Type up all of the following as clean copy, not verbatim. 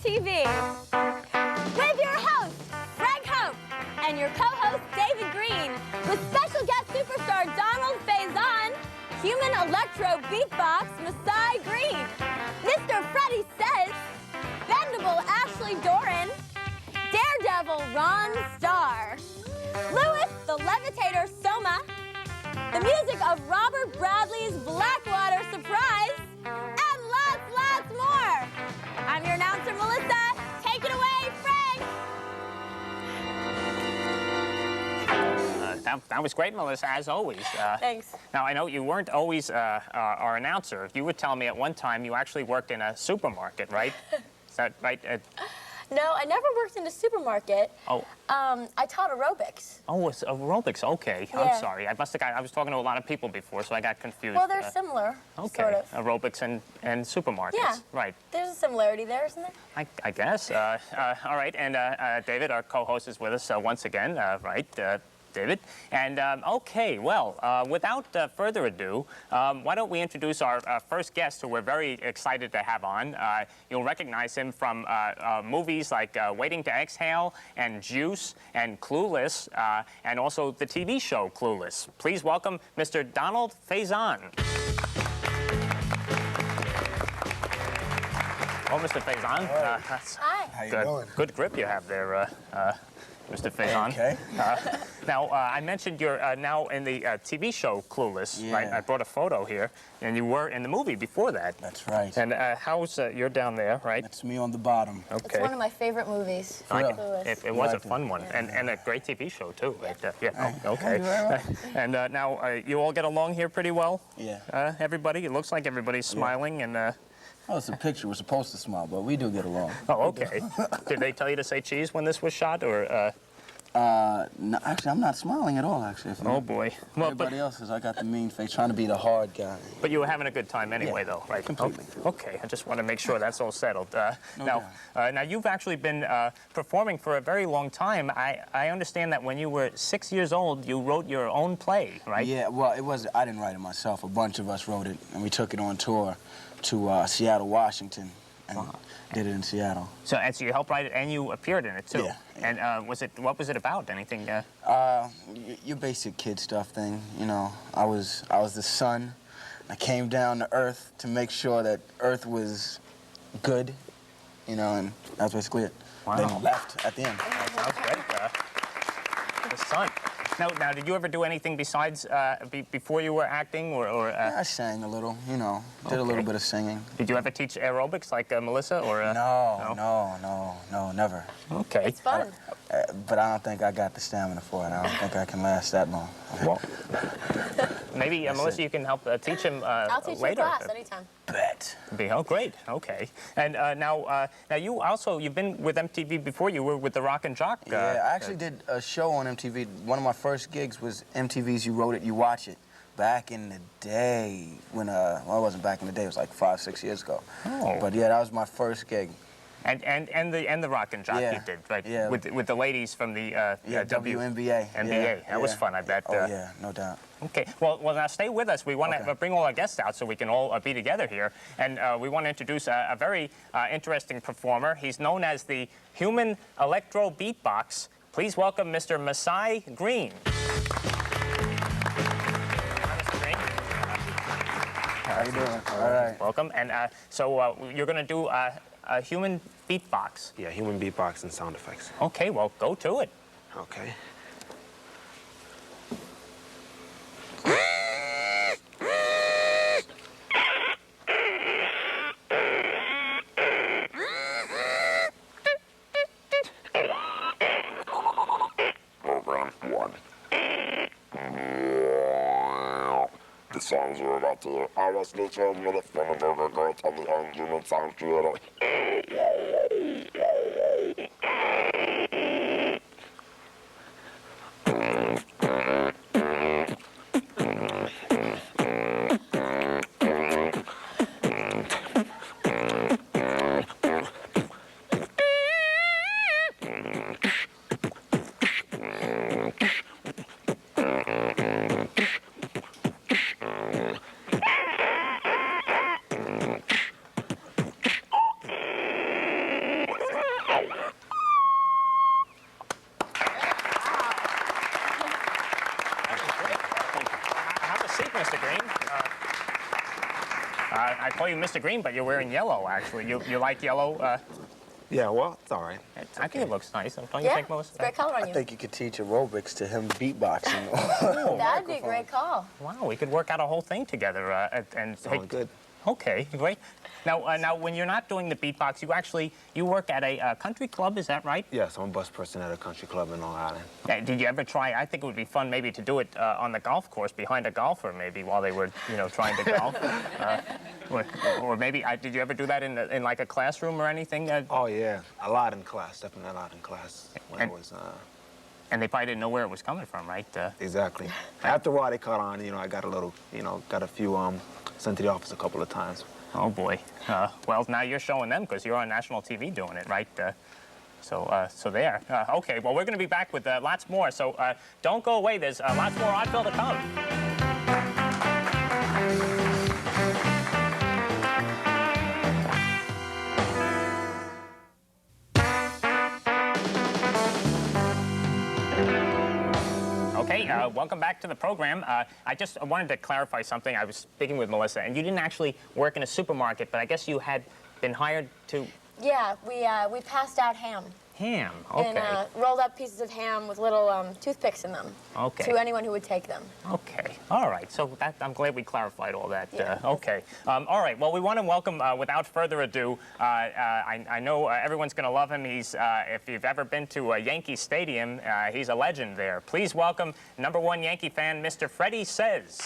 TV. With your host, Greg Hope, and your co-host, David Green, with special guest superstar Donald Faison, human Electro Beatbox, Masai Green, Mr. Freddy Says, Bendable Ashley Doran, Daredevil Ron Star, Lewis the Levitator Somma, the music of Robert Bradley's Blackwater Surprise, and lots more. I'm your announcer, Melissa. Take it away, Frank. That was great, Melissa, as always. Thanks. Now, I know you weren't always our announcer. You would tell me at one time you actually worked in a supermarket, right? Is that right? No, I never worked in a supermarket. Oh. I taught aerobics. Oh, it's aerobics. Okay. Yeah. I'm sorry. I was talking to a lot of people before, so I got confused. Well, they're similar, okay. sort of. Aerobics and supermarkets. Yeah. Right. There's a similarity there, isn't there? I guess. All right. And David, our co-host, is with us once again. Right. David. And, okay, well, without further ado, why don't we introduce our first guest, who we're very excited to have on. You'll recognize him from movies like Waiting to Exhale and Juice and Clueless, and also the TV show Clueless. Please welcome Mr. Donald Faison. Well, Mr. Faison, Hi. How you doing? Good grip you have there, Mr. Faison. Okay. Now, I mentioned you're now in the TV show Clueless, Yeah. right? I brought a photo here, and you were in the movie before that. That's right. And how's, you're down there, right? That's me on the bottom. It's Okay. one of my favorite movies. Really? Clueless. It was a Like it. fun one, and a great TV show, too. Right? Yeah, oh, Thank you very okay. And now, you all get along here pretty well? Yeah. Everybody? It looks like everybody's smiling, and... Oh, it's a picture. We're supposed to smile, but we do get along. Oh, okay. Did they tell you to say cheese when this was shot, or... No, actually, I'm not smiling at all, actually. Oh, boy. Well, Everybody else is, I got the mean face, trying to be the hard guy. But you were having a good time anyway, Yeah, though, right? completely. Okay, I just want to make sure that's all settled. No Now, you've actually been performing for a very long time. I understand that when you were 6 years old, you wrote your own play, right? Yeah, well, it was. I didn't write it myself. A bunch of us wrote it, and we took it on tour to Seattle, Washington, and did it in Seattle. So you helped write it, and you appeared in it, too. Yeah. And what was it about? Anything? Your basic kid stuff thing, you know. I was the sun. I came down to Earth to make sure that Earth was good, you know, and that's basically it. Wow. Then left at the end. That sounds great. The sun. Now, did you ever do anything besides before you were acting, or? Yeah, I sang a little, you know, did a little bit of singing. Did you ever teach aerobics like Melissa, or? No, never. Okay. It's fun. But I don't think I got the stamina for it. I don't think I can last that long. Well, maybe Melissa, you can help teach him I'll teach you a later. class anytime. Bet. Oh, great. Okay. And now you've been with MTV before. You were with the Rock and Jock. Yeah, I actually did a show on MTV. One of my first gigs was MTV's You Wrote It, You Watch It. Back in the day, when well, it wasn't back in the day. It was like 5, 6 years ago. Oh. But yeah, that was my first gig. And the Rock and Jock Yeah. you did, right? Yeah. With the ladies from the WNBA. NBA. That was fun, I bet. Oh yeah, no doubt. Okay. Well, now stay with us. We want to Okay. bring all our guests out so we can all be together here, and we want to introduce a very interesting performer. He's known as the human Electro Beatbox. Please welcome Mr. Messi Green. How you doing? All right. Welcome. And so you're going to do a human beatbox. Yeah, human beatbox and sound effects. Okay, well, go to it. Okay. Program 1. The songs we're about to hear are a snitcher with a fun of burger girl to the engine and sound theater. I call you Mr. Green, but you're wearing yellow, actually. You like yellow? Yeah, well, it's all right. I think it looks nice. Don't you think, Melissa? It's a great color on you. I think you could teach aerobics to him beatboxing. That'd be a great call. Wow, we could work out a whole thing together. Sounds good. Okay, great. Now, when you're not doing the beatbox, you work at a country club, is that right? Yes, I'm a bus person at a country club in Long Island. Did you ever try? I think it would be fun maybe to do it on the golf course behind a golfer, maybe while they were, trying to golf. Or maybe did you ever do that in like a classroom or anything? Oh yeah, a lot in class, definitely a lot in class. When I was. And they probably didn't know where it was coming from, right? Exactly. After a while, they caught on. I got a little, got a few sent to the office a couple of times. Oh boy. Well, now you're showing them because you're on national TV doing it, right? So there. Okay. Well, we're going to be back with lots more. So don't go away. There's lots more Oddville to come. Okay, welcome back to the program. I just wanted to clarify something. I was speaking with Melissa, and you didn't actually work in a supermarket, but I guess you had been hired to... Yeah, we passed out ham. Ham, okay. And rolled up pieces of ham with little toothpicks in them. Okay. To anyone who would take them. Okay, all right. So I'm glad we clarified all that. Yeah. Okay. All right, well, we want to welcome, without further ado, I know everyone's going to love him. He's, if you've ever been to Yankee Stadium, he's a legend there. Please welcome #1 Yankee fan, Mr. Freddy Says.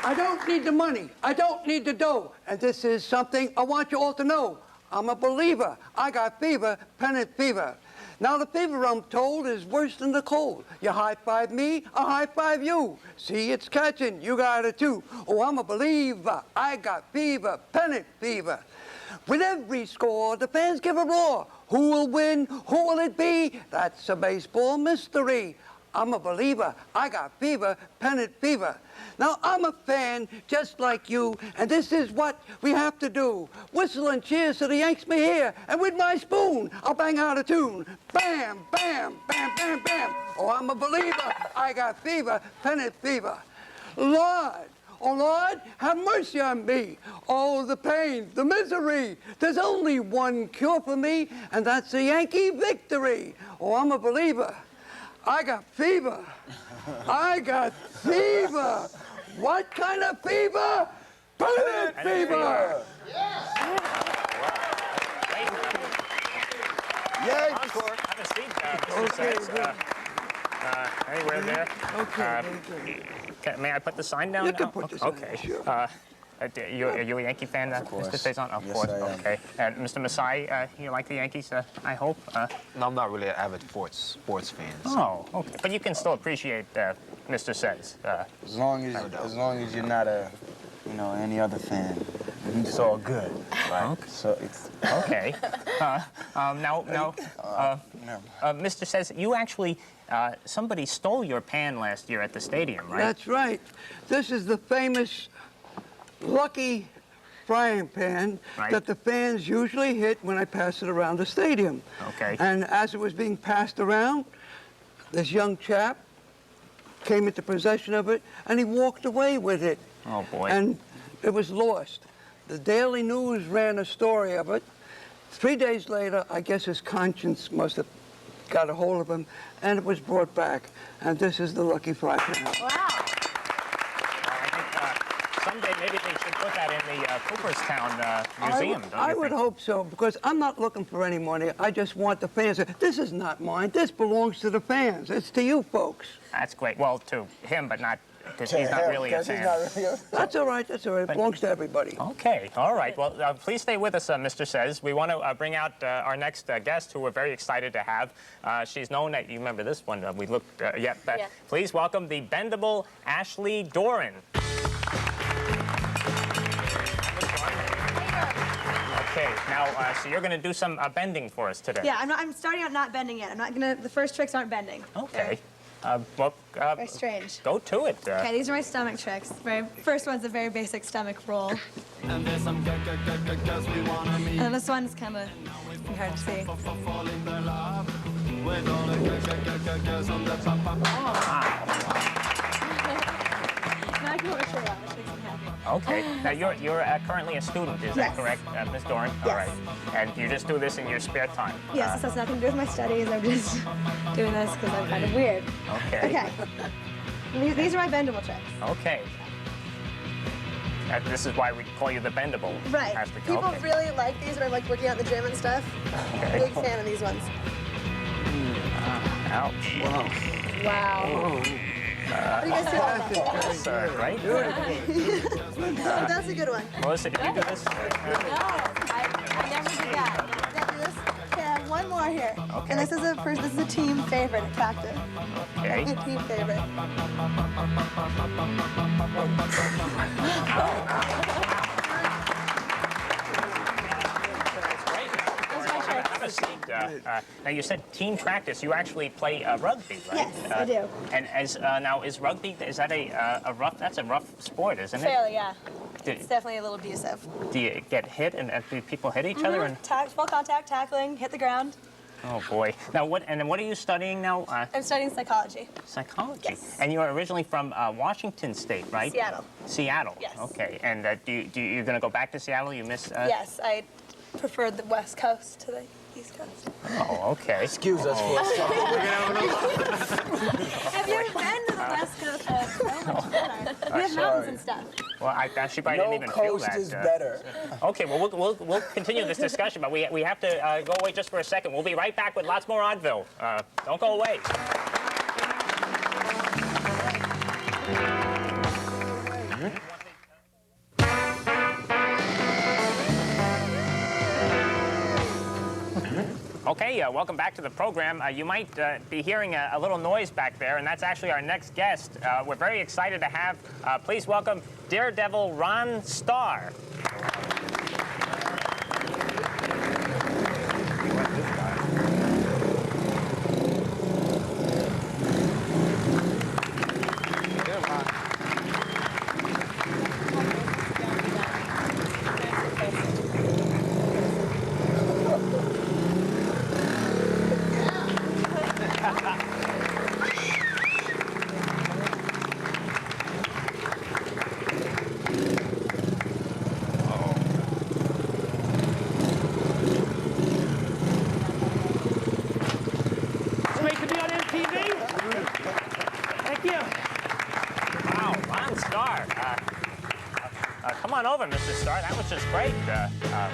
I don't need the money. I don't need the dough. And this is something I want you all to know. I'm a believer. I got fever, pennant fever. Now the fever, I'm told, is worse than the cold. You high-five me, I high-five you. See, it's catching. You got it too. Oh, I'm a believer. I got fever, pennant fever. With every score, the fans give a roar. Who will win? Who will it be? That's a baseball mystery. I'm a believer. I got fever, pennant fever. Now, I'm a fan just like you, and this is what we have to do. Whistle and cheer so the Yanks may hear, and with my spoon, I'll bang out a tune. Bam, bam, bam, bam, bam. Oh, I'm a believer. I got fever, pennant fever. Lord, oh, Lord, have mercy on me. Oh, the pain, the misery. There's only one cure for me, and that's a Yankee victory. Oh, I'm a believer. I got fever. I got fever. What kind of fever? Pennant fever. Yeah. Have a seat, Mr. Says. Anywhere there. Okay. May I put the sign down? You can put the sign, okay. sure. Are you a Yankee fan, course. Mr. Faison? Of Yes, course. I am. Okay. And Mr. Masai, you like the Yankees? I hope. No, I'm not really an avid sports fan. Oh, okay. But you can still appreciate Mr. Says. As long as you're not a, any other fan, it's all good. Right? Okay. So it's Okay. Mr. Says, you actually, somebody stole your pan last year at the stadium, right? That's right. This is the famous lucky frying pan that the fans usually hit when I pass it around the stadium. Okay. And as it was being passed around, this young chap came into possession of it, and he walked away with it. Oh, boy. And it was lost. The Daily News ran a story of it. 3 days later, I guess his conscience must have got a hold of him, and it was brought back. And this is the lucky fry pan. Wow. I think someday maybe they should put that in the Cooperstown Museum, don't you I would think? hope so, because I'm not looking for any money. I just want the fans. This is not mine. This belongs to the fans. It's to you folks. That's great. Well, to him, but not, because he's not really a fan. That's all right. That's all right. It belongs to everybody. Okay, all right. Well, please stay with us, Mr. Says. We want to bring out our next guest, who we're very excited to have. She's known that, you remember this one, we looked, yeah. Please welcome the Bendable Ashley Doran. Okay, now, so you're going to do some bending for us today. Yeah, I'm starting out not bending yet. I'm not gonna. The first tricks aren't bending. Okay. Very strange. Go to it. Okay, these are my stomach tricks. First one's a very basic stomach roll. And this one's kind of hard to see. Wow. Okay. Now you're currently a student, is that correct, Miss Doran? Yes. All right. And you just do this in your spare time? Yes, this has nothing to do with my studies. I'm just doing this because I'm kind of weird. Okay. Okay. These are my bendable tricks. Okay. This is why we call you the Bendable. Right. People okay. really like these when I'm like working out in the gym and stuff. Okay. Big fan of these ones. Ouch. Wow. What do you guys feel about that? That's great. That's a good one. Melissa, did you do this? No, I never did that. Did I do this? Okay, I have one more here. Okay. And this is a team favorite in practice. Okay. A team favorite. Now you said team practice. You actually play rugby, right? Yes, I do. And as now is rugby? Is that a rough? That's a rough sport, isn't it? Fairly, yeah. Do, It's definitely a little abusive. do you get hit and do people hit each other? And Full contact, tackling, hit the ground. oh boy. Now what? And then what are you studying now? I'm studying psychology. Psychology. Yes. And you're originally from Washington State, right? Seattle. Seattle. Yes. Okay. And you're going to go back to Seattle? You miss? Yes, I preferred the West Coast to the East Coast. Oh, okay. Excuse us for a second. Have you ever been to the West Coast? We have mountains and stuff. Well, I actually probably didn't No even feel coast that. is better. Okay, well, we'll continue this discussion, but we have to go away just for a second. We'll be right back with lots more ODDVILLE. Don't go away. Okay, welcome back to the program. You might be hearing a little noise back there, and that's actually our next guest. We're very excited to have, please welcome Daredevil Ron Star. Great to be on MTV. Thank you. Wow, Ron Star. Come on over, Mr. Star. That was just great.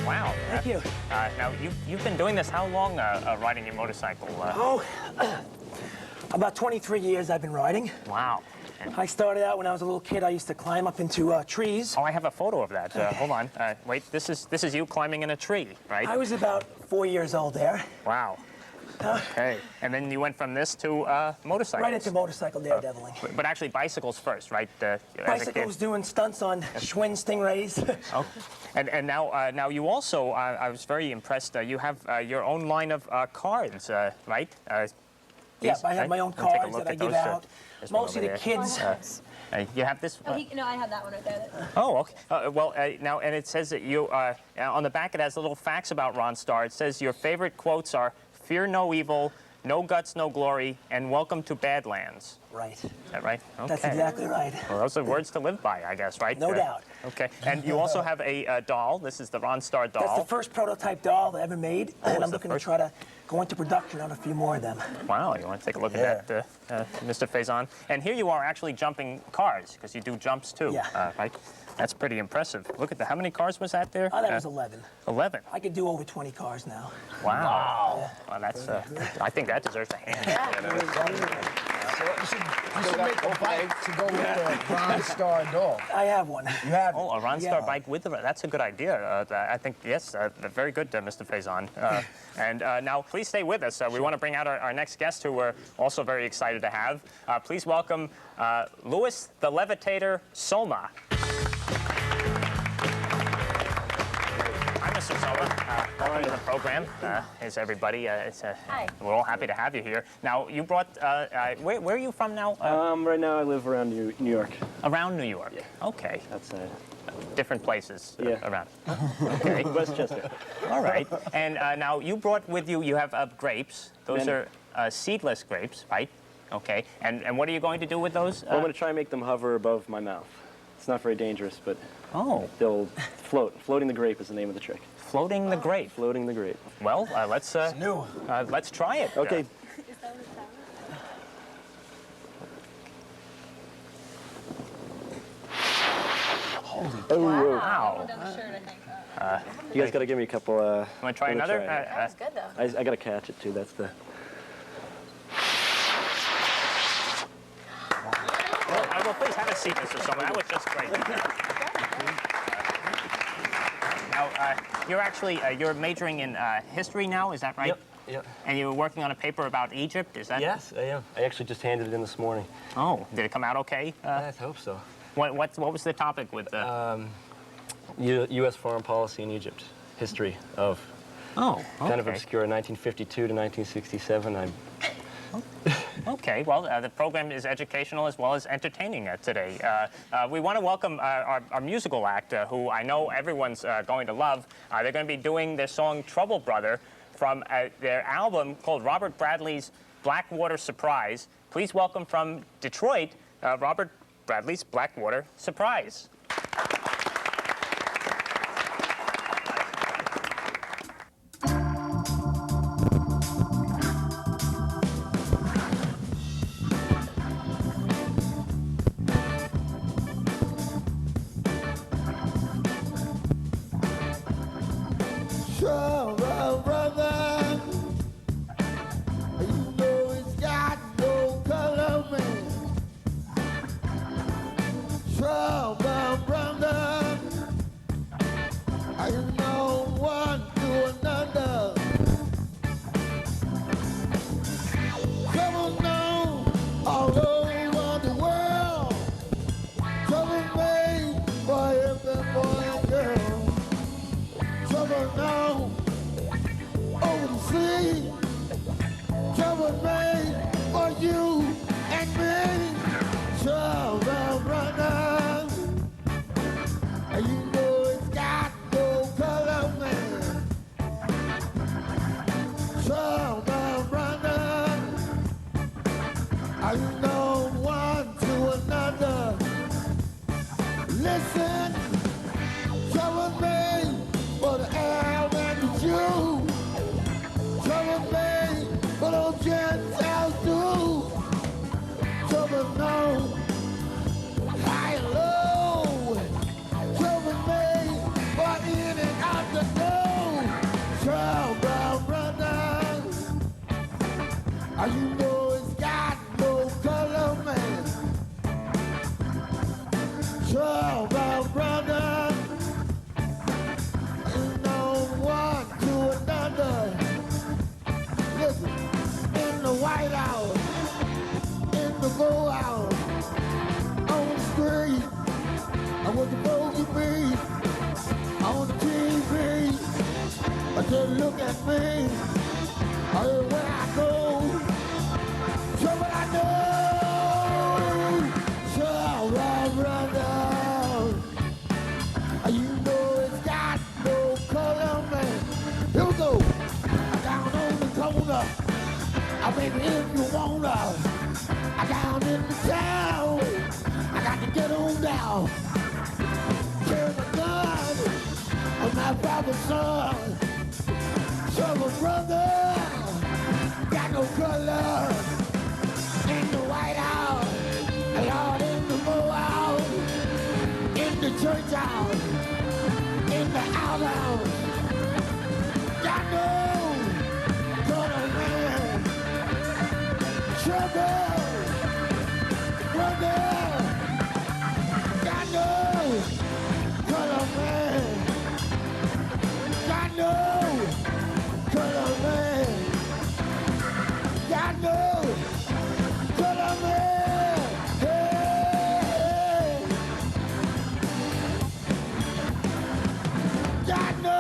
Wow. Thank you. Now, you've been doing this how long, riding your motorcycle? About 23 years I've been riding. Wow. I started out when I was a little kid. I used to climb up into trees. Oh, I have a photo of that. Hold on. Wait, this is you climbing in a tree, right? I was about 4 years old there. Wow. Okay. And then you went from this to motorcycles. Right into motorcycle daredeviling. But actually bicycles first, right? As a Bicycles, kid. doing stunts on Schwinn Stingrays. Oh. And now you also, I was very impressed, you have your own line of cars, right? Yeah, These, I have right? my own We'll take a cars look that I at give those, out. there's one Mostly over the there. kids. You have this? No, I have that one right there. Oh, okay. Well, now, and it says that you, on the back it has a little facts about Ron Star. It says your favorite quotes are, "Fear no evil, no guts, no glory, and welcome to Badlands." Right. Is that right? Okay. That's exactly right. Well, those are words to live by, I guess, right? No doubt. Okay. And you also have a doll. This is the Ron Star doll. That's the first prototype doll I ever made, and I'm looking to try to go into production on a few more of them. Wow, you want to take a look at that, Mr. Faison? And here you are actually jumping cars, because you do jumps too, Yeah. right? That's pretty impressive. Look at that. How many cars was that there? Oh, that was 11. 11. I could do over 20 cars now. Wow. Well, that's, I think that deserves a hand. You should make a bike to go with the Ron Star doll. I have one. You have it. Oh, a Ron Star Yeah. bike with the, that's a good idea. I think, yes, very good, Mr. Faison. And now, please stay with us. We want to bring out our next guest, who we're also very excited to have. Please welcome Louis the Levitator Somma. Hi, Mr. Somma. Welcome to the program. Here's everybody. Hi. We're all happy to have you here. Now, you brought, where are you from now? Right now I live around New York. Around New York. Yeah. Okay. That's Different places Yeah. around. Okay. Westchester. All right. And now you brought with you, you have grapes. Those Many. are seedless grapes, right? Okay. And what are you going to do with those? I'm going to try and make them hover above my mouth. It's not very dangerous, but Oh. they'll float. Floating the grape is the name of the trick. Floating the grape. Floating the grape. Well, let's try it. Okay. Wow. You guys got to give me a couple. Want to try another? That was good, though. I got to catch it too. That's the. Well, please have a seat, Mr. Somma. That was just great. Now, you're majoring in history now, is that right? Yep. And you were working on a paper about Egypt, is that? Yes, I am. I actually just handed it in this morning. Oh, did it come out okay? I hope so. What was the topic with the... U.S. foreign policy in Egypt, history of. Oh, okay. Kind of obscure, 1952 to 1967. Okay, well, the program is educational as well as entertaining today. We want to welcome our musical act, who I know everyone's going to love. They're going to be doing their song Trouble Brother from their album called Robert Bradley's Blackwater Surprise. Please welcome from Detroit, Robert Bradley's Blackwater Surprise. Trouble, brother, you know it's got no color, man. Trouble, brother, I know one to another. Trouble known all over the world. Trouble made for every boy and girl. Trouble known over the sea. Trouble made for you and me. Trouble runners, and you know it's got no color, man. Trouble runners, and you know one to another. Listen, trouble made for the Arab and the Jew. Trouble made for those Gentiles too. Trouble known high and low. Trouble made for in and out the door. Trouble brothers, you know it's got no color, man. Trouble brothers, one to another. Listen, in the White House, in the Gold House, on the street, I was supposed to be on the TV. But just look at me, everywhere I go, trouble I know, trouble brother, you know it's got no color, man. Here we go. Down on the corner. Baby, if you wanna. Down in the town. I got to get on down. Carry my gun. I'm my father's son. Trouble brother. Got no color. In the White House. Lord, in the Moe House. In the church house. In the outhouse. Got no color, man. Trouble, brother. Got no color, man. Got no color, man. Got no color, man. Hey. Got no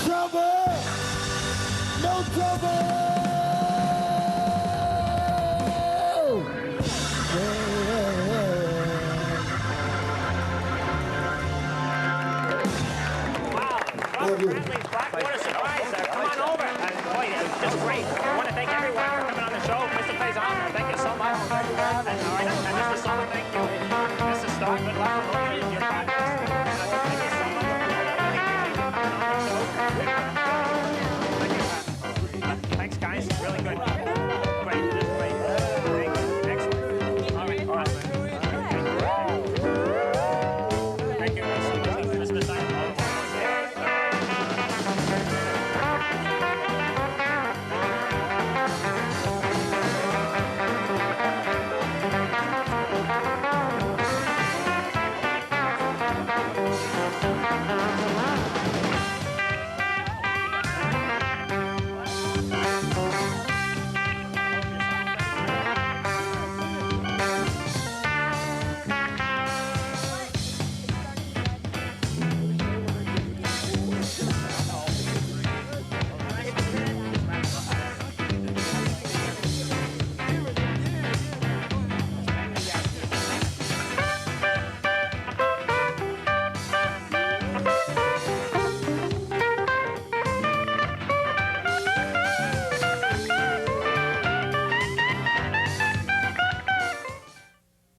trouble, no trouble. Robert Bradley's Blackwater Surprise. Come on over. Boy, it was just great. I want to thank everyone for coming on the show. Mr. Faison,